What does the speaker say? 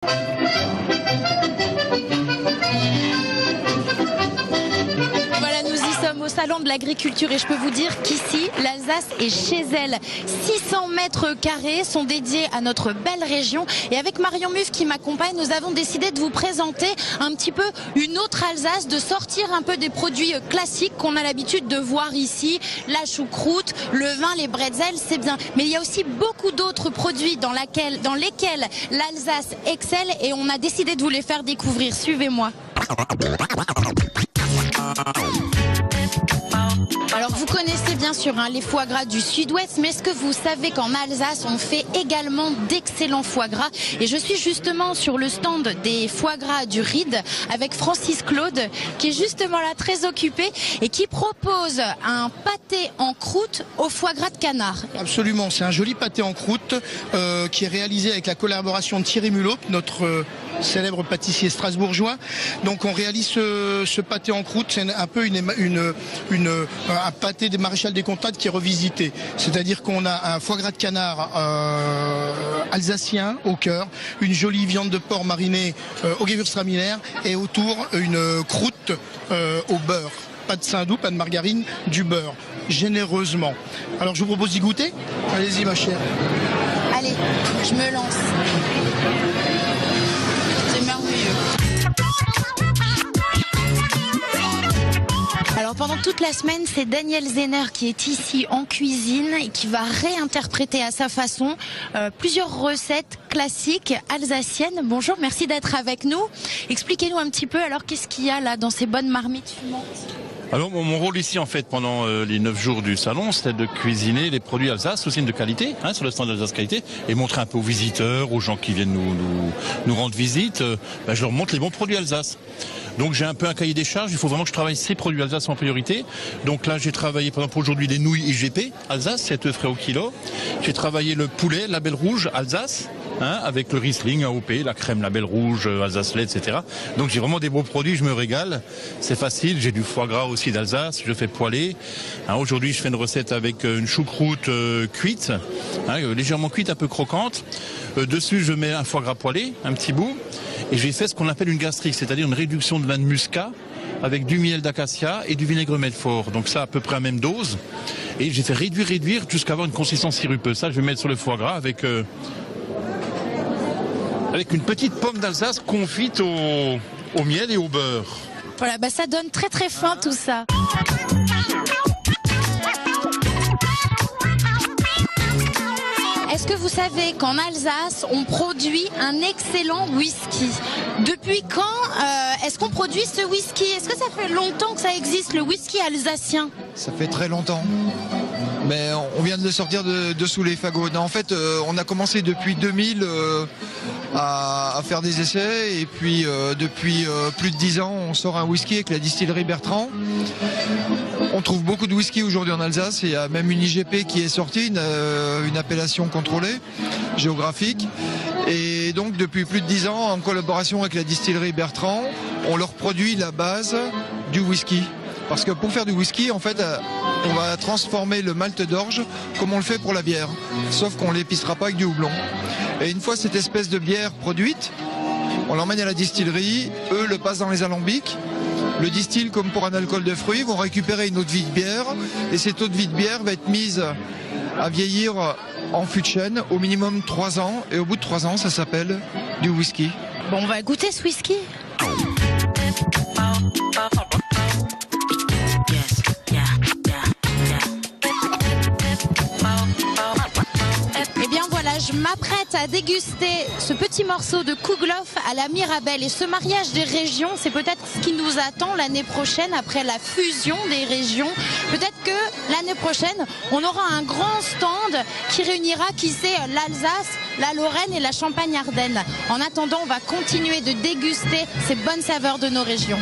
Voilà, nous y sommes au salon de l'agriculture et je peux vous dire qu'ici, l'Alsace est chez elle. 600 mètres carrés sont dédiés à notre belle région et avec Marion Muff qui m'accompagne, nous avons décidé de vous présenter un petit peu une autre Alsace, de sortir un peu des produits classiques qu'on a l'habitude de voir ici, la choucroute, le vin, les bretzels, c'est bien. Mais il y a aussi beaucoup d'autres produits dans lesquels l'Alsace excelle et on a décidé de vous les faire découvrir. Suivez-moi. Alors vous connaissez bien sûr les foie gras du sud-ouest, mais est-ce que vous savez qu'en Alsace on fait également d'excellents foie gras? Et je suis justement sur le stand des foie gras du Ried avec Francis Claude qui est justement là très occupé et qui propose un pâté en croûte au foie gras de canard. Absolument, c'est un joli pâté en croûte qui est réalisé avec la collaboration de Thierry Mulot, notre célèbre pâtissier strasbourgeois. Donc on réalise ce pâté en croûte, c'est un peu un pâté des maréchal des Comtades qui est revisité. C'est-à-dire qu'on a un foie gras de canard alsacien au cœur, une jolie viande de porc marinée au Gewürztraminer et autour une croûte au beurre. Pas de saindoux, pas de margarine, du beurre, généreusement. Alors je vous propose d'y goûter. Allez-y ma chère. Allez, je me lance. C'est merveilleux. Alors pendant toute la semaine, c'est Daniel Zehner qui est ici en cuisine et qui va réinterpréter à sa façon plusieurs recettes classiques alsaciennes. Bonjour, merci d'être avec nous. Expliquez-nous un petit peu alors qu'est-ce qu'il y a là dans ces bonnes marmites fumantes. Alors mon rôle ici en fait pendant les 9 jours du salon, c'était de cuisiner les produits Alsace, aussi de qualité, sur le stand d'Alsace qualité, et montrer un peu aux visiteurs, aux gens qui viennent nous rendre visite, je leur montre les bons produits Alsace. Donc j'ai un peu un cahier des charges, il faut vraiment que je travaille ces produits Alsace en priorité. Donc là j'ai travaillé par exemple aujourd'hui les nouilles IGP Alsace, 7 œufs frais au kilo. J'ai travaillé le poulet Label Rouge Alsace, avec le Riesling AOP, la crème Label Rouge, Alsace lait, etc. Donc j'ai vraiment des beaux produits, je me régale, c'est facile. J'ai du foie gras aussi d'Alsace, je fais poêler. Aujourd'hui je fais une recette avec une choucroute cuite, légèrement cuite, un peu croquante. Dessus je mets un foie gras poêlé, un petit bout. Et j'ai fait ce qu'on appelle une gastrique, c'est-à-dire une réduction de vin de muscat avec du miel d'acacia et du vinaigre Melfort. Donc ça à peu près à même dose. Et j'ai fait réduire jusqu'à avoir une consistance sirupeuse. Ça je vais mettre sur le foie gras avec une petite pomme d'Alsace confite au miel et au beurre. Voilà, ça donne très très fin tout ça. Est-ce que vous savez qu'en Alsace, on produit un excellent whisky? Depuis quand est-ce qu'on produit ce whisky? Est-ce que ça fait longtemps que ça existe, le whisky alsacien? Ça fait très longtemps. Mais on vient de le sortir de sous les fagots. Non, en fait, on a commencé depuis 2000 à faire des essais. Et puis, depuis plus de 10 ans, on sort un whisky avec la distillerie Bertrand. On trouve beaucoup de whisky aujourd'hui en Alsace. Il y a même une IGP qui est sortie, une appellation contrôlée, géographique. Et donc, depuis plus de 10 ans, en collaboration avec la distillerie Bertrand, on leur produit la base du whisky. Parce que pour faire du whisky, en fait, on va transformer le malt d'orge comme on le fait pour la bière. Sauf qu'on ne l'épicera pas avec du houblon. Et une fois cette espèce de bière produite, on l'emmène à la distillerie, eux le passent dans les alambics, le distillent comme pour un alcool de fruits, vont récupérer une eau de vie de bière, et cette eau de vie de bière va être mise à vieillir en fût de chêne, au minimum 3 ans, et au bout de 3 ans, ça s'appelle du whisky. Bon, on va goûter ce whisky. Je m'apprête à déguster ce petit morceau de Kouglof à la Mirabelle. Et ce mariage des régions, c'est peut-être ce qui nous attend l'année prochaine après la fusion des régions. Peut-être que l'année prochaine, on aura un grand stand qui réunira, qui sait, l'Alsace, la Lorraine et la Champagne-Ardenne. En attendant, on va continuer de déguster ces bonnes saveurs de nos régions.